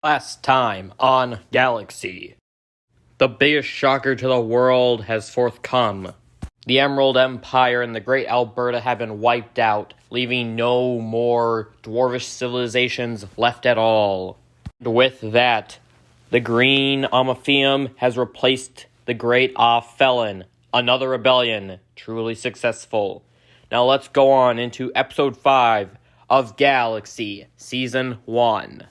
Last time on Galaxy. The biggest shocker to the world has forthcome. The Emerald Empire and the Great Alberta have been wiped out, leaving no more dwarvish civilizations left at all. With that, the Green Amphitheum has replaced the Great Felon, another rebellion, truly successful. Now let's go on into Episode 5 of Galaxy Season 1.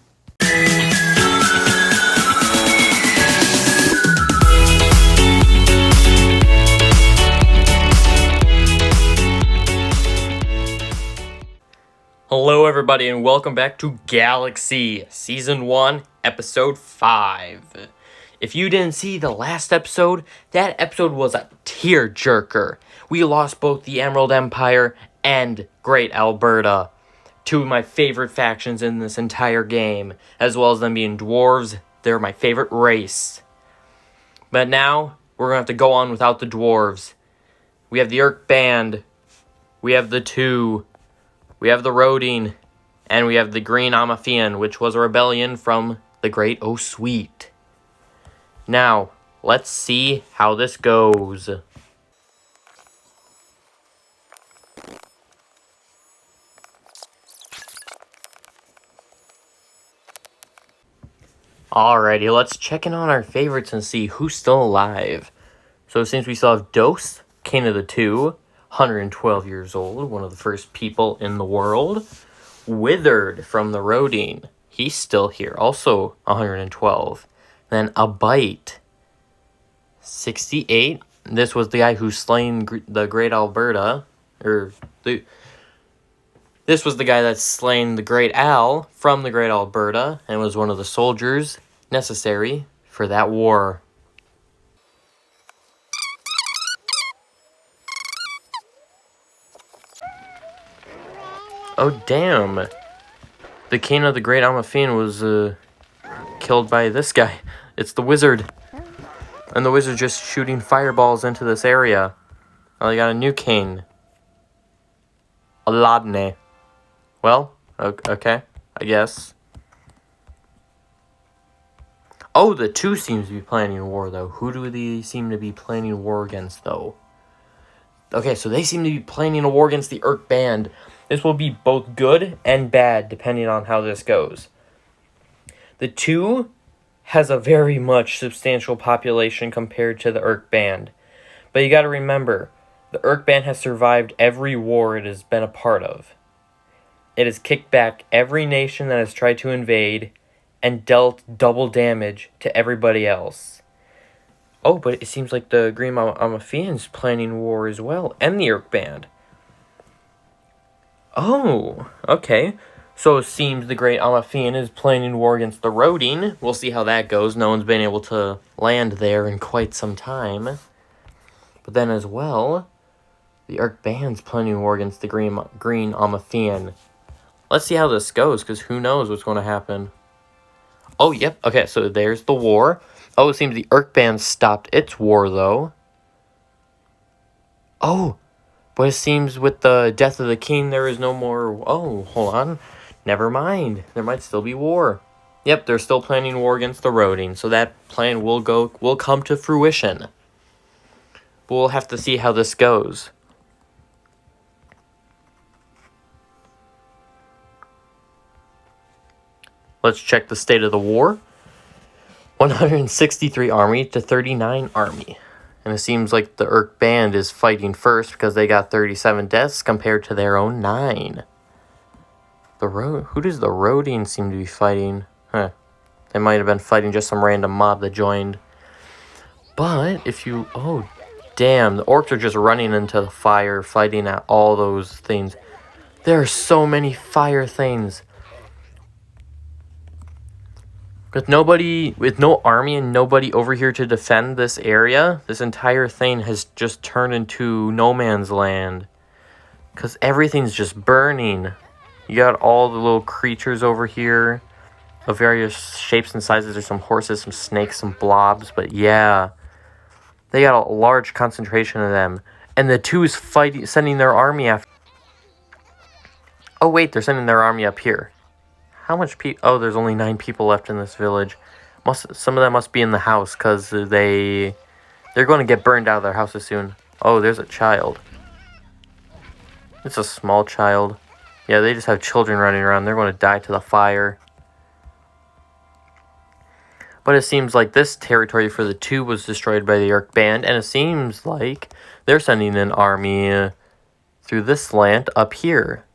Hello everybody and welcome back to Galaxy Season 1 Episode 5. If you didn't see the last episode, that episode was a tearjerker. We lost both the Emerald Empire and Great Alberta, two of my favorite factions in this entire game, as well as them being dwarves. They're my favorite race. But now, we're going to have to go on without the dwarves. We have the Urk Band, we have the Two, we have the Rodine, and we have the Green Amphitheum, which was a rebellion from the Great O'Sweet. Now, let's see how this goes. Alrighty, let's check in on our favorites and see who's still alive. So it seems we still have Dose, King of the Two, 112 years old, one of the first people in the world. Withered from the Rodine, he's still here, also 112. Then a Bite, 68. This was the guy who slain the Great Alberta, this was the guy that slain the Great Al from the Great Alberta, and was one of the soldiers necessary for that war. Oh, damn. The king of the Great Amphitheum was killed by this guy. It's the wizard. And the wizard just shooting fireballs into this area. Oh, they got a new king. Aladne. Well, okay, I guess. Oh, the Two seems to be planning a war, though. Who do they seem to be planning a war against, though? Okay, so they seem to be planning a war against the Urk Band. This will be both good and bad, depending on how this goes. The Two has a very much substantial population compared to the Urk Band. But you gotta remember, the Urk Band has survived every war it has been a part of. It has kicked back every nation that has tried to invade, and dealt double damage to everybody else. Oh, but it seems like the Green Amphitheum's planning war as well, and the Urk Band. Oh, okay. So it seems the Great Amphitheum is planning war against the Rodine. We'll see how that goes. No one's been able to land there in quite some time. But then as well, the Urk Band's planning war against the Green Amphitheum. Let's see how this goes, because who knows what's going to happen. Oh, yep. Okay, so there's the war. Oh, it seems the Urk Band stopped its war, though. Oh, but it seems with the death of the king, there is no more... Oh, hold on. Never mind. There might still be war. Yep, they're still planning war against the Rodine, so that plan will come to fruition. But we'll have to see how this goes. Let's check the state of the war. 163 army to 39 army. And it seems like the Urk Band is fighting first because they got 37 deaths compared to their own 9. Who does the Rodine seem to be fighting? Huh. They might have been fighting just some random mob that joined. But if you... Oh, damn. The orcs are just running into the fire, fighting at all those things. There are so many fire things. With no army and nobody over here to defend this area, this entire thing has just turned into no man's land. Because everything's just burning. You got all the little creatures over here of various shapes and sizes. There's some horses, some snakes, some blobs. But yeah, they got a large concentration of them. And the Two's sending their army after... Oh wait, they're sending their army up here. How much people? Oh, there's only 9 people left in this village. Some of them must be in the house because they're going to get burned out of their houses soon. Oh, there's a child. It's a small child. Yeah, they just have children running around. They're going to die to the fire. But it seems like this territory for the 2 was destroyed by the Orc band, and it seems like they're sending an army through this land up here.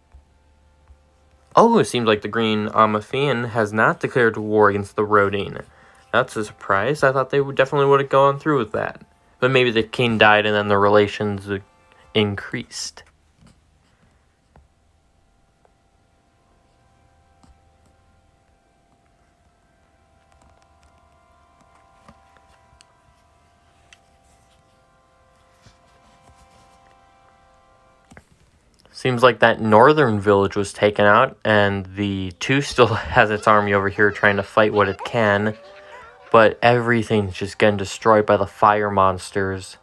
Oh, it seems like the Green Amafian has not declared war against the Rodine. That's a surprise. I thought they definitely would have gone through with that. But maybe the king died and then the relations increased. Seems like that northern village was taken out, and the 2 still has its army over here trying to fight what it can. But everything's just getting destroyed by the fire monsters.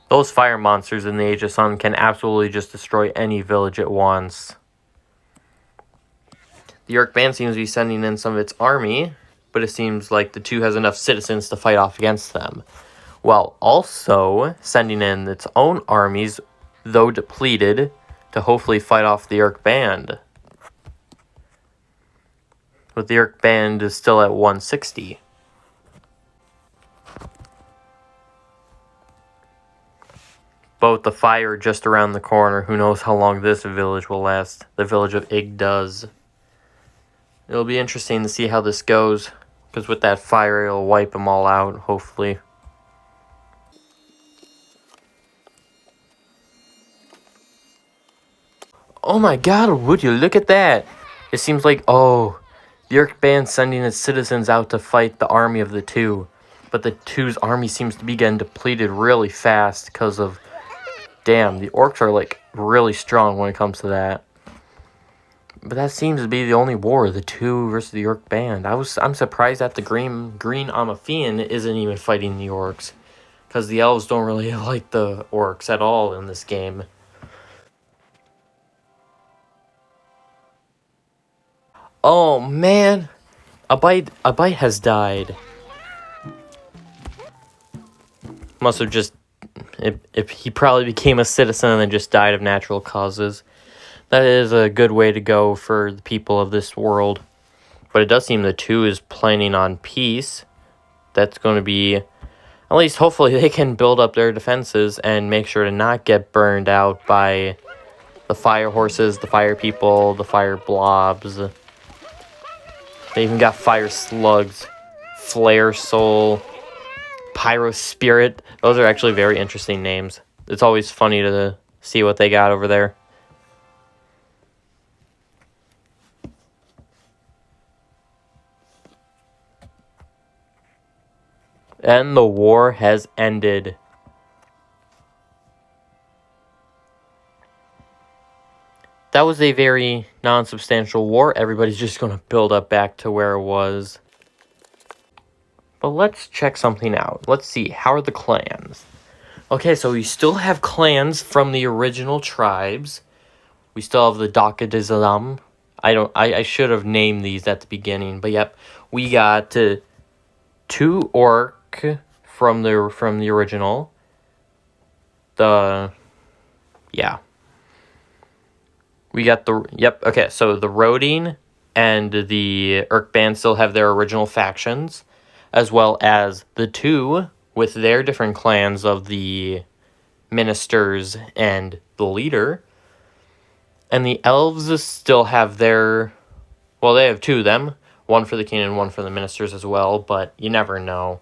Those fire monsters in the Age of Sun can absolutely just destroy any village at once. The Orc band seems to be sending in some of its army, but it seems like the 2 has enough citizens to fight off against them, while also sending in its own armies, though depleted, to hopefully fight off the Orc band. But the Orc band is still at 160. But with the fire just around the corner, who knows how long this village will last. The village of Ig does. It'll be interesting to see how this goes, because with that fire, it'll wipe them all out, hopefully. Oh my god, would you look at that? It seems like, oh, the Orc band sending its citizens out to fight the army of the 2. But the 2's army seems to be getting depleted really fast because of, damn, the Orcs are like really strong when it comes to that. But that seems to be the only war, the 2 versus the Orc band. I'm surprised that the Green Amafian isn't even fighting the Orcs, because the elves don't really like the Orcs at all in this game. Oh man, a bite has died. Must have just, if he probably became a citizen and then just died of natural causes. That is a good way to go for the people of this world. But it does seem the 2 is planning on peace. That's going to be, at least hopefully they can build up their defenses and make sure to not get burned out by the fire horses, the fire people, the fire blobs. They even got fire slugs, flare soul, pyro spirit. Those are actually very interesting names. It's always funny to see what they got over there. And the war has ended. That was a very non-substantial war. Everybody's just going to build up back to where it was. But let's check something out. Let's see. How are the clans? Okay, so we still have clans from the original tribes. We still have the Daka de Zalam. I should have named these at the beginning. But yep, we got 2 Orc from the original. We got okay, so the Rodine and the Urk band still have their original factions, as well as the 2 with their different clans of the ministers and the leader. And the elves still have their, well, they have 2 of them, one for the king and one for the ministers as well, but you never know.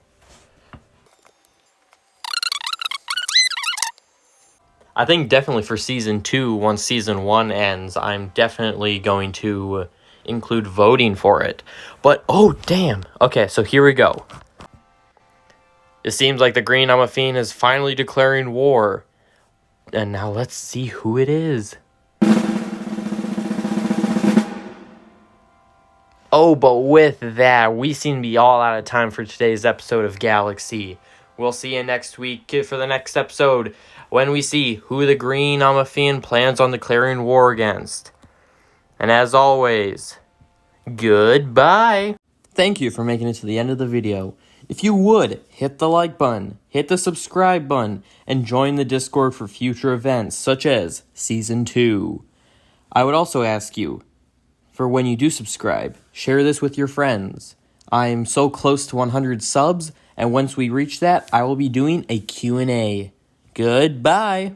I think definitely for Season 2, once Season 1 ends, I'm definitely going to include voting for it. But, oh, damn. Okay, so here we go. It seems like the Green Amafian is finally declaring war. And now let's see who it is. Oh, but with that, we seem to be all out of time for today's episode of Galaxy. We'll see you next week for the next episode, when we see who the Green Amafian plans on declaring war against. And as always, Goodbye. Thank you for making it to the end of the video. If you would, hit the like button, hit the subscribe button, and join the Discord for future events such as Season 2. I would also ask you, for when you do subscribe, share this with your friends. I am so close to 100 subs, and once we reach that, I will be doing a Q&A. Goodbye.